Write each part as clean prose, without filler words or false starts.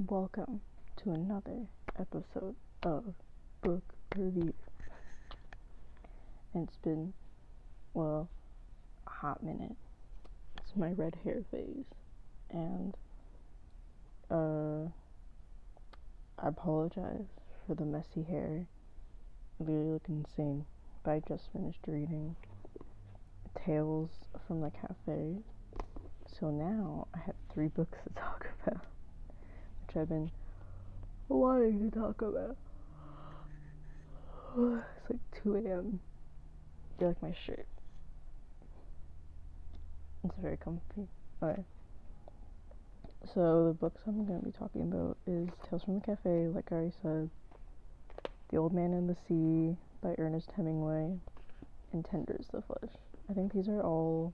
Welcome to another episode of Book Review. And it's been, well, a hot minute. It's my red hair phase. And, I apologize for the messy hair. I literally look insane. But I just finished reading Tales from the Cafe. So now I have 3 books to talk about, which I've been wanting to talk about. It's like 2 a.m. You like my shirt? It's very comfy. Okay. So the books I'm going to be talking about is Tales from the Cafe, like I already said, The Old Man and the Sea by Ernest Hemingway, and Tender is the Flesh. I think these are all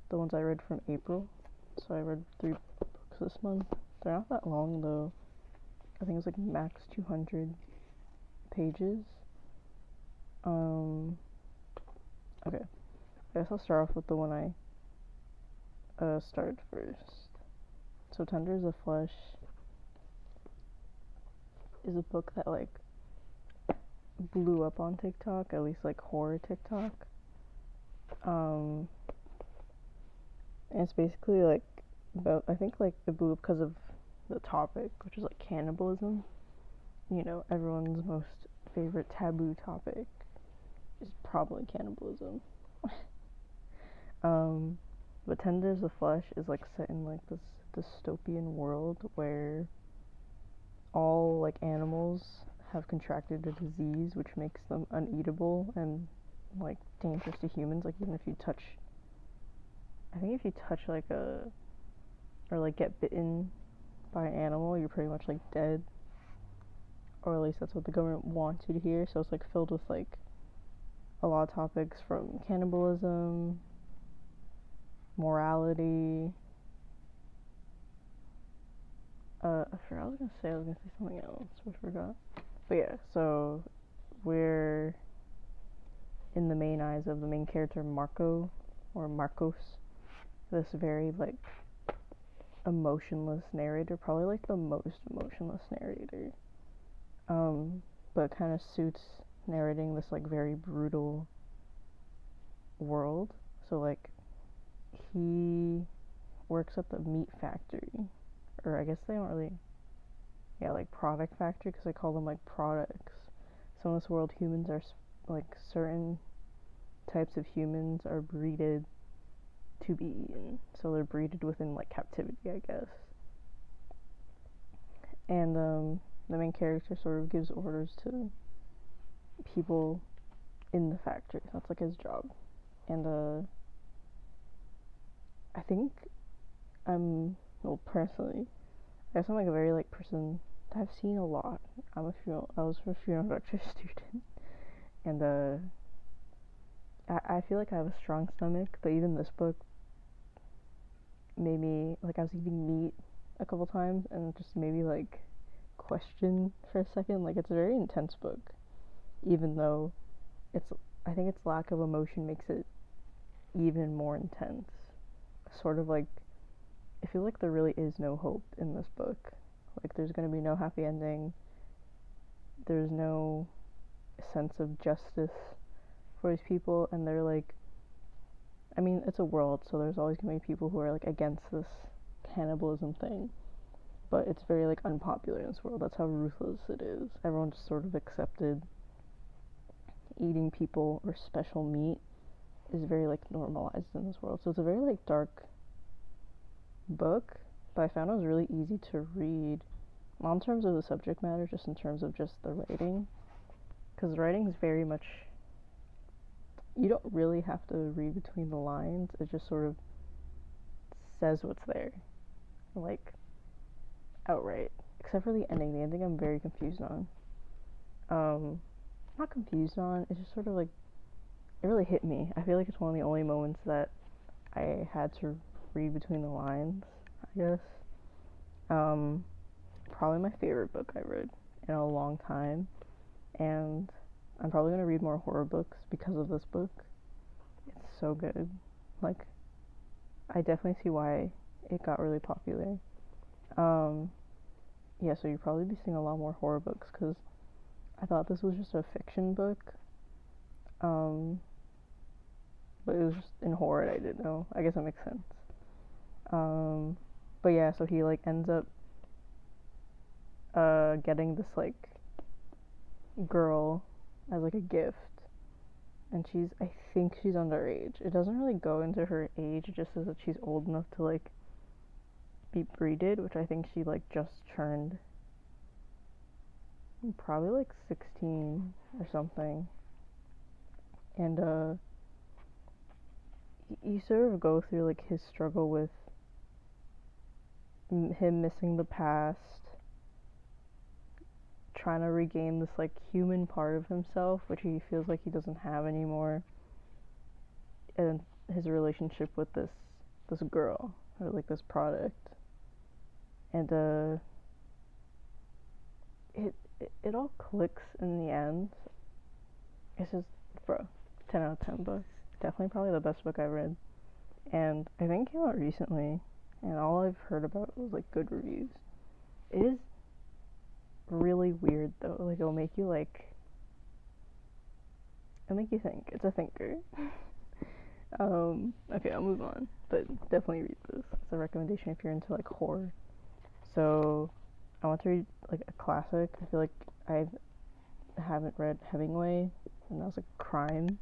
the ones I read from April. So I read 3 books this month. They're not that long though. I think it's like max 200 pages. Okay. I guess I'll start off with the one I started first. So Tender is the Flesh is a book that like blew up on TikTok, at least like horror TikTok. And it's basically like about, I think like it blew up because of the topic, which is like cannibalism. You know, everyone's most favorite taboo topic is probably cannibalism. But Tender is the Flesh is like set in like this dystopian world where all like animals have contracted a disease which makes them uneatable and like dangerous to humans. Like even if you touch, I think if you touch like or like get bitten by an animal, you're pretty much like dead, or at least that's what the government wants you to hear. So it's like filled with like a lot of topics from cannibalism, morality. I forgot what I was gonna say something else, but I forgot. But yeah, so we're in the main eyes of the main character Marco, or Marcos, this very like emotionless narrator, probably like the most emotionless narrator. But kind of suits narrating this like very brutal world. So like he works at the meat factory, or I guess they don't really, yeah, like product factory, because they call them like products. So in this world, humans are like certain types of humans are breeded to be eaten. So they're breeded within like captivity, I guess. And the main character sort of gives orders to people in the factory. That's like his job. And I think personally, I guess I'm like a very like person that I've seen a lot. I was a funeral director student, and I feel like I have a strong stomach, but even this book made me, like, I was eating meat a couple times and just maybe like question for a second. Like, it's a very intense book, even though I think its lack of emotion makes it even more intense. Sort of like, I feel like there really is no hope in this book. Like, there's gonna be no happy ending. There's no sense of justice for these people, and they're like, I mean, it's a world, so there's always gonna be people who are like against this cannibalism thing, but it's very like unpopular in this world. That's how ruthless it is. Everyone just sort of accepted eating people or special meat is very like normalized in this world. So it's a very like dark book, but I found it was really easy to read. Not in terms of the subject matter, just in terms of just the writing, because the writing is very much, you don't really have to read between the lines. It just sort of says what's there, like, outright. Except for the ending. The ending I'm very confused on. Not confused on. It's just sort of like, it really hit me. I feel like it's one of the only moments that I had to read between the lines, I guess. Probably my favorite book I read in a long time, and I'm probably gonna read more horror books because of this book. It's so good. Like, I definitely see why it got really popular. yeah, so you'd probably be seeing a lot more horror books, because I thought this was just a fiction book. Um, but it was just in horror, and I didn't know. I guess that makes sense. Um, but yeah, so he like ends up getting this like girl as like a gift, and I think she's underage. It doesn't really go into her age, it just says that she's old enough to like be breeded, which I think she like just turned probably like 16 or something. And you sort of go through like his struggle with him missing the past, trying to regain this like human part of himself, which he feels like he doesn't have anymore, and his relationship with this girl, or like this product. And it all clicks in the end. It's just, bro, 10 out of 10 book. Definitely probably the best book I've read. And I think it came out recently, and all I've heard about was like good reviews. It is really weird though. Like it'll make you think. It's a thinker. Okay, I'll move on. But definitely read this. It's a recommendation if you're into like horror. So I want to read like a classic. I feel like I haven't read Hemingway, and that was a crime.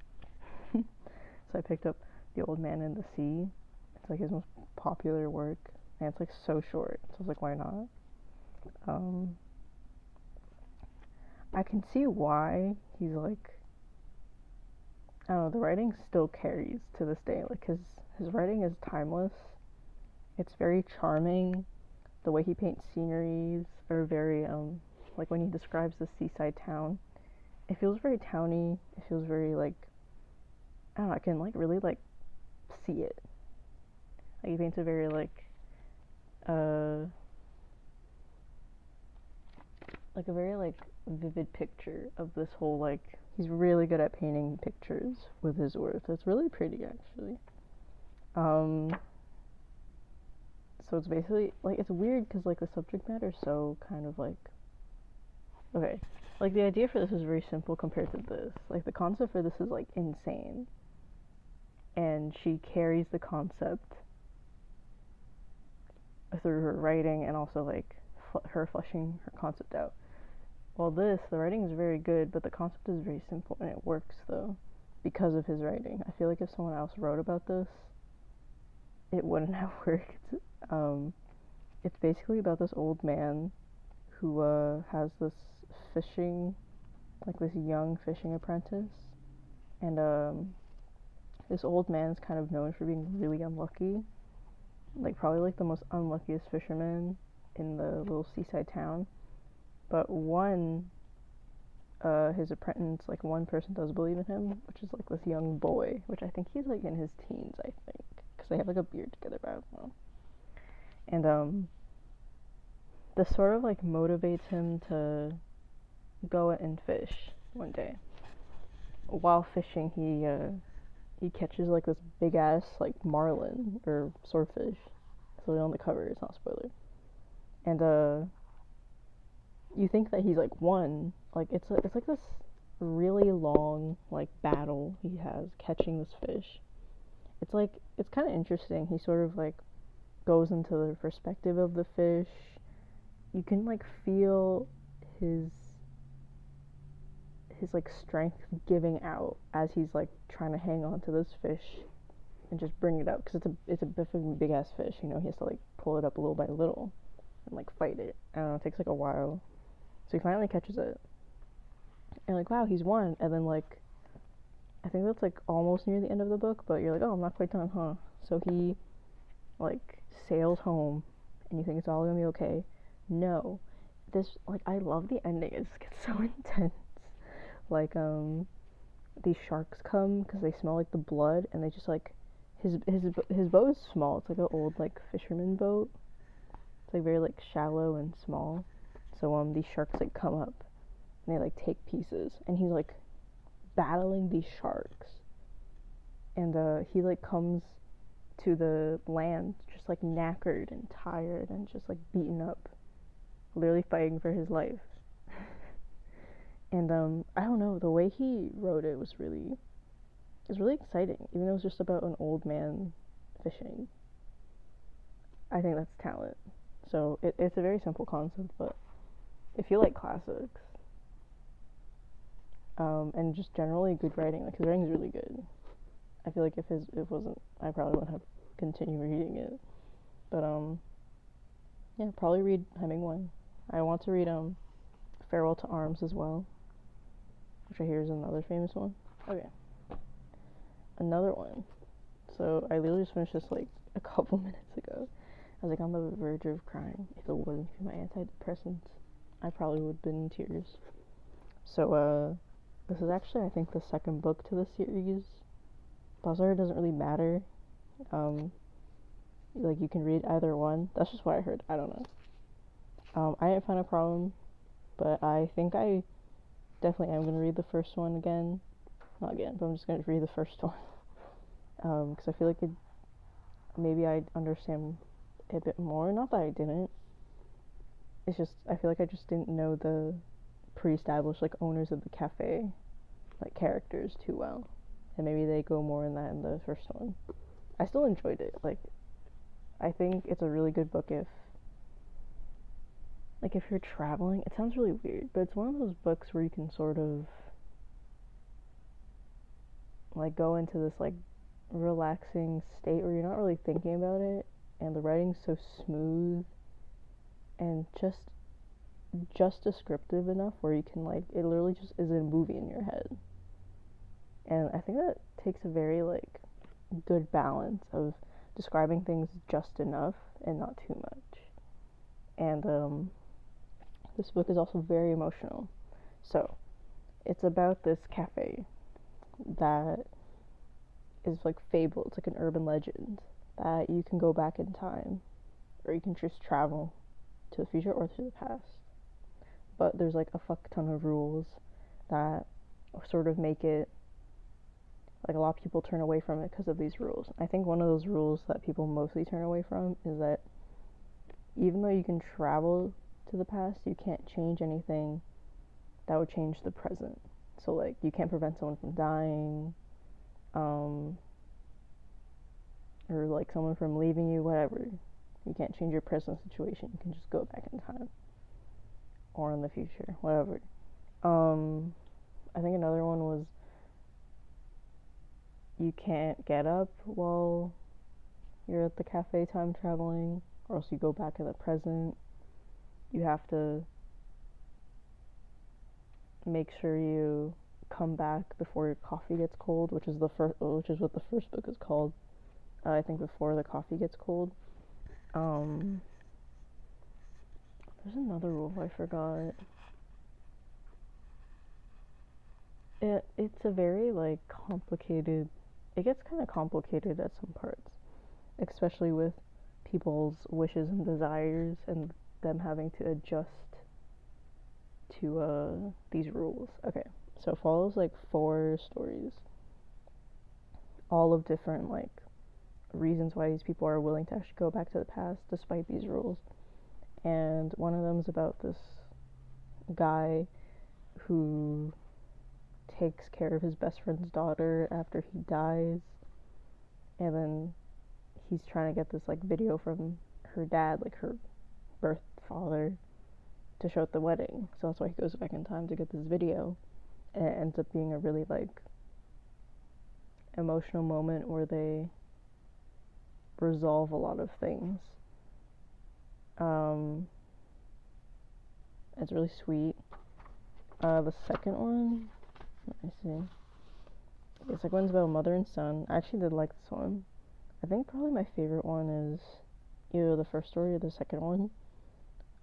So I picked up The Old Man and the Sea. It's like his most popular work, and it's like so short. So I was like, why not? I can see why he's like, I don't know, the writing still carries to this day. Like his writing is timeless. It's very charming. The way he paints sceneries are very like when he describes the seaside town, it feels very towny. It feels very like, I don't know, I can like really like see it. Like he paints a very like a very like vivid picture of this whole like, he's really good at painting pictures with his words. It's really pretty actually. So it's basically like, it's weird because like the subject matter is so kind of like, okay, like the idea for this is very simple compared to this. Like the concept for this is like insane, and she carries the concept through her writing and also like her fleshing her concept out. Well, the writing is very good, but the concept is very simple, and it works though because of his writing. I feel like if someone else wrote about this, it wouldn't have worked. It's basically about this old man who has this fishing, like this young fishing apprentice, and this old man is kind of known for being really unlucky, like probably like the most unluckiest fisherman in the little seaside town. But his apprentice, like one person does believe in him, which is like this young boy, which I think he's like in his teens, I think, because they have like a beard together, but I don't know. And this sort of like motivates him to go and fish one day. While fishing, he catches like this big ass like marlin or swordfish. So on the cover, it's not a spoiler. And you think that he's like won. Like it's like this really long like battle he has catching this fish. It's kind of interesting. He sort of like goes into the perspective of the fish. You can like feel his like strength giving out as he's like trying to hang on to this fish and just bring it up, because it's a big ass fish. You know, he has to like pull it up little by little and like fight it. I don't know, it takes like a while. So he finally catches it, and like, wow, he's won. And then like, I think that's like almost near the end of the book, but you're like, oh, I'm not quite done, huh? So he like sails home, and you think it's all gonna be okay. No, this, like, I love the ending. It just gets so intense. Like these sharks come because they smell like the blood, and they just like, his boat is small. It's like an old like fisherman boat. It's like very like shallow and small. So these sharks like come up and they like take pieces, and he's like battling these sharks, and he like comes to the land just like knackered and tired and just like beaten up, literally fighting for his life. And I don't know, the way he wrote it was really exciting, even though it was just about an old man fishing. I think that's talent. So it's a very simple concept, but if you like classics, and just generally good writing, like his writing's really good. I feel like if it wasn't, I probably wouldn't have continued reading it. But yeah, probably read Hemingway. I want to read Farewell to Arms as well, which I hear is another famous one. Okay, another one. So I literally just finished this like a couple minutes ago. I was like on the verge of crying. If it wasn't for my antidepressants, I probably would have been in tears. So this is actually, I think, the second book to the series. Pause order doesn't really matter. Like, you can read either one. That's just what I heard. I don't know. I didn't find a problem, but I think I definitely am going to read the first one again. Not again, but I'm just going to read the first one. Because I feel like maybe I understand a bit more. Not that I didn't. It's just, I feel like I just didn't know the pre-established, like, owners of the cafe, like, characters too well. And maybe they go more in that in the first one. I still enjoyed it. Like, I think it's a really good book if you're traveling. It sounds really weird, but it's one of those books where you can sort of like go into this like relaxing state where you're not really thinking about it, and the writing's so smooth and just descriptive enough where you can like, it literally just is a movie in your head. And I think that takes a very like good balance of describing things just enough and not too much. And this book is also very emotional. So it's about this cafe that is like fable. It's like an urban legend that you can go back in time, or you can just travel to the future or to the past. But there's like a fuck ton of rules that sort of make it like a lot of people turn away from it because of these rules. I think one of those rules that people mostly turn away from is that even though you can travel to the past, you can't change anything that would change the present. So like, you can't prevent someone from dying, or like someone from leaving you, whatever. You can't change your present situation. You can just go back in time or in the future, whatever. I think another one was you can't get up while you're at the cafe time traveling, or else you go back in the present. You have to make sure you come back before your coffee gets cold, which is what the first book is called. I think before the coffee gets cold. There's another rule I forgot. It's a very like complicated. It gets kind of complicated at some parts, especially with people's wishes and desires and them having to adjust to these rules. Okay, so it follows like 4 stories, all of different like reasons why these people are willing to actually go back to the past despite these rules. And one of them is about this guy who takes care of his best friend's daughter after he dies, and then he's trying to get this like video from her dad, like her birth father, to show at the wedding. So that's why he goes back in time to get this video, and it ends up being a really like emotional moment where they resolve a lot of things. It's really sweet. The second one, let me see. The second one's about mother and son. I actually did like this one. I think probably my favorite one is either the first story or the second one.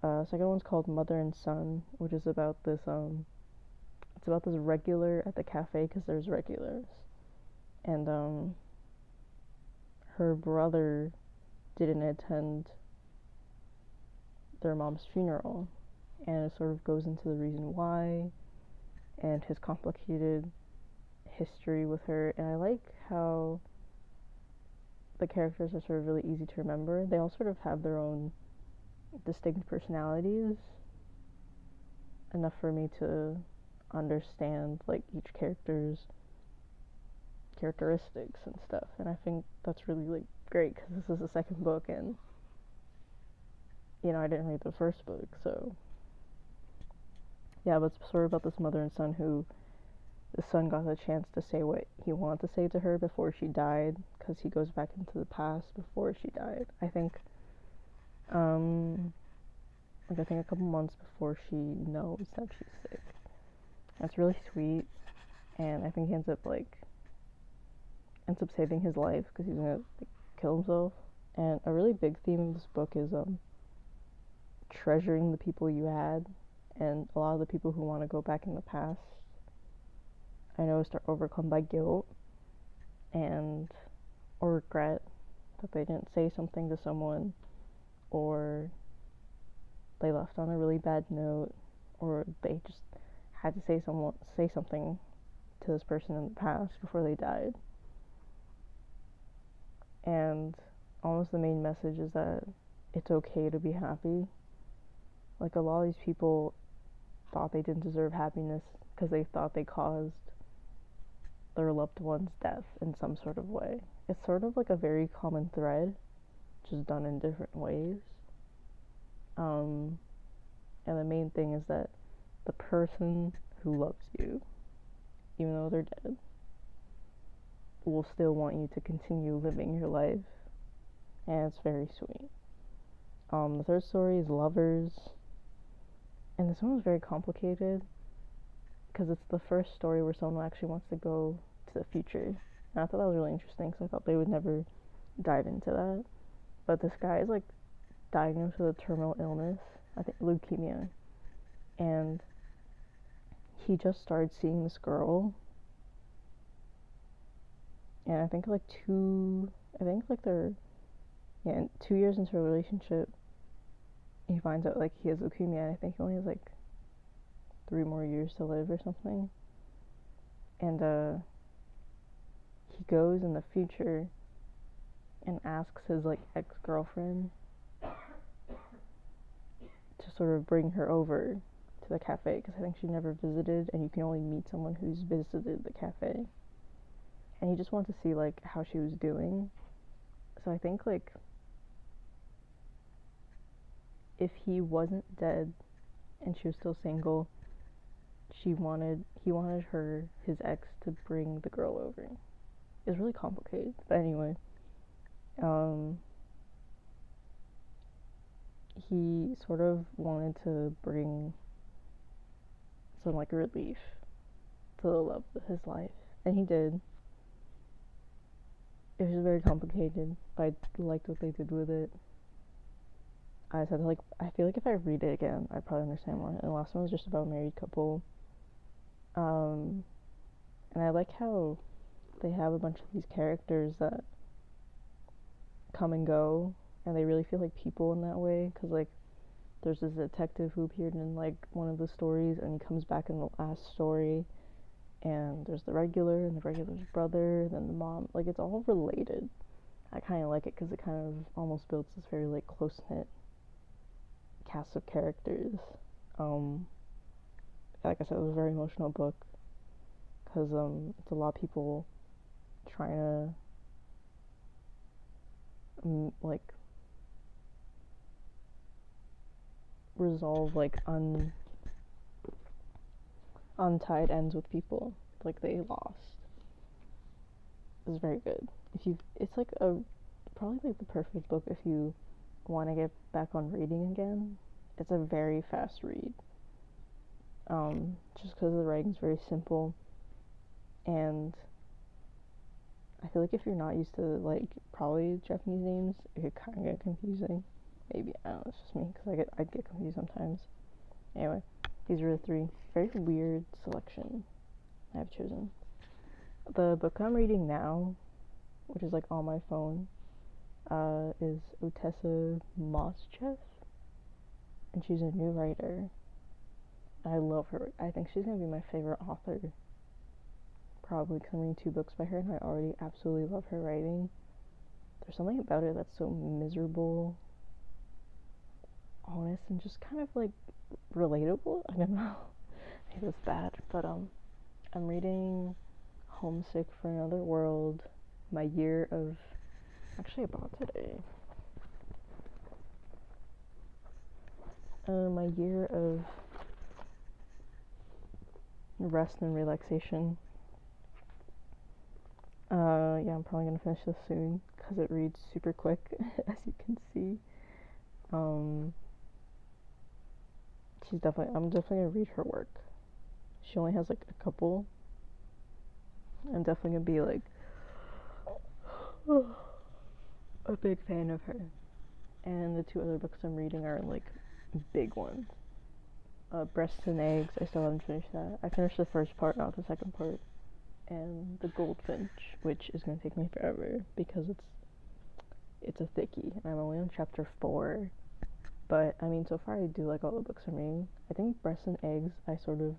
Second one's called Mother and Son, which is about this it's about this regular at the cafe, because there's regulars, and her brother didn't attend their mom's funeral, and it sort of goes into the reason why and his complicated history with her. And I like how the characters are sort of really easy to remember. They all sort of have their own distinct personalities, enough for me to understand like each character's characteristics and stuff. And I think that's really like great because this is the second book, and I didn't read the first book, so yeah. But it's sort of about this mother and son who the son got the chance to say what he wanted to say to her before she died, because he goes back into the past before she died. I think, I think a couple months before she knows that she's sick. That's really sweet, and I think he ends up saving his life because he's gonna kill himself. And a really big theme of this book is treasuring the people you had, and a lot of the people who want to go back in the past, I know, start overcome by guilt and or regret that they didn't say something to someone, or they left on a really bad note, or they just had to say something to this person in the past before they died. And almost the main message is that it's okay to be happy. Like, a lot of these people thought they didn't deserve happiness because they thought they caused their loved one's death in some sort of way. It's sort of like a very common thread, just done in different ways. And the main thing is that the person who loves you, even though they're dead, will still want you to continue living your life, and it's very sweet. The third story is Lovers, and this one was very complicated because it's the first story where someone actually wants to go to the future, and I thought that was really interesting because I thought they would never dive into that. But this guy is diagnosed with a terminal illness, I think leukemia, and he just started seeing this girl, and I think they're 2 years into a relationship, he finds out he has leukemia, and I think he only has 3 more years to live or something. And he goes in the future and asks his ex-girlfriend to sort of bring her over to the cafe, because I think she never visited, and you can only meet someone who's visited the cafe. And he just wanted to see how she was doing. So I think if he wasn't dead and she was still single, he wanted his ex to bring the girl over. It's really complicated, but anyway, he sort of wanted to bring some relief to the love of his life, and he did. It was just very complicated, but I liked what they did with it. I said, I feel like if I read it again, I'd probably understand more. And the last one was just about a married couple. And I like how they have a bunch of these characters that come and go, and they really feel like people in that way. Because, there's this detective who appeared in, one of the stories, and he comes back in the last story. And there's the regular, and the regular's brother, and then the mom. It's all related. I kind of like it because it kind of almost builds this very, close-knit cast of characters. Like I said, it was a very emotional book because it's a lot of people trying to resolve untied ends with people they lost. It's very good. It's probably the perfect book if you want to get back on reading again. It's a very fast read. Just because the writing's very simple, and I feel if you're not used to probably Japanese names, it could kind of get confusing. Maybe, I don't know, it's just me, because I'd get confused sometimes. Anyway, these are the 3 very weird selection I've chosen. The book I'm reading now, which is on my phone, is Ottessa Moscheff, and she's a new writer. I love her. I think she's gonna be my favorite author, probably, because I'm reading 2 books by her, and I already absolutely love her writing. There's something about it that's so miserable, honest, and just kind of relatable. I don't know. It was bad, but I'm reading Homesick for Another World. My year of actually about today. My year of rest and relaxation. Yeah, I'm probably gonna finish this soon because it reads super quick, as you can see. I'm definitely gonna read her work. She only has like a couple. I'm definitely gonna be like a big fan of her. And the two other books I'm reading are like big ones. Breasts and Eggs, I still haven't finished that. I finished the first part, not the second part. And The Goldfinch, which is gonna take me forever because it's a thickie, and I'm only on chapter 4. But I mean, so far I do like all the books I'm reading. I think Breasts and Eggs, I sort of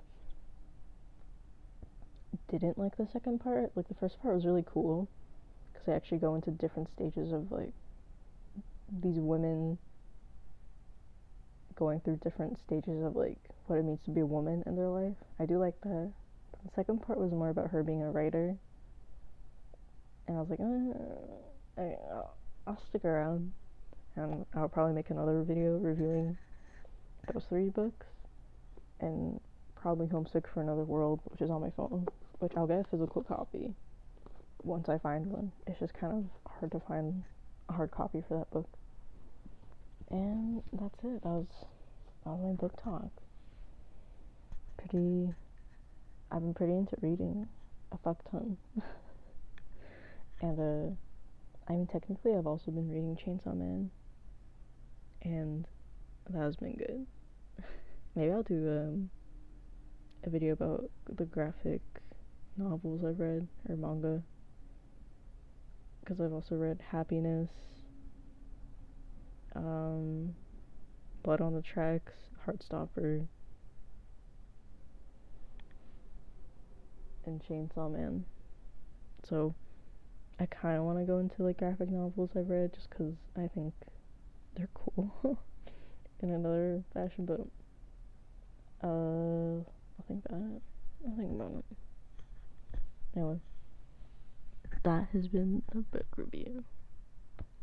didn't like the second part. Like the first part was really cool because they actually go into different stages of like these women going through different stages of like what it means to be a woman in their life. I do like that. But the second part was more about her being a writer, and I was like, I'll stick around, and I'll probably make another video reviewing those 3 books, and probably Homesick for Another World, which is on my phone, which I'll get a physical copy once I find one. It's just kind of hard to find a hard copy for that book. And that's it. That was my book talk. I've been pretty into reading a fuck ton. And I mean, technically I've also been reading Chainsaw Man, and that has been good. Maybe I'll do a video about the graphic novels I've read, or manga, because I've also read Happiness, Blood on the Tracks, Heartstopper, and Chainsaw Man. So I kind of want to go into like graphic novels I've read just because I think they're cool in another fashion, but I'll think about it. Anyway, that has been the book review.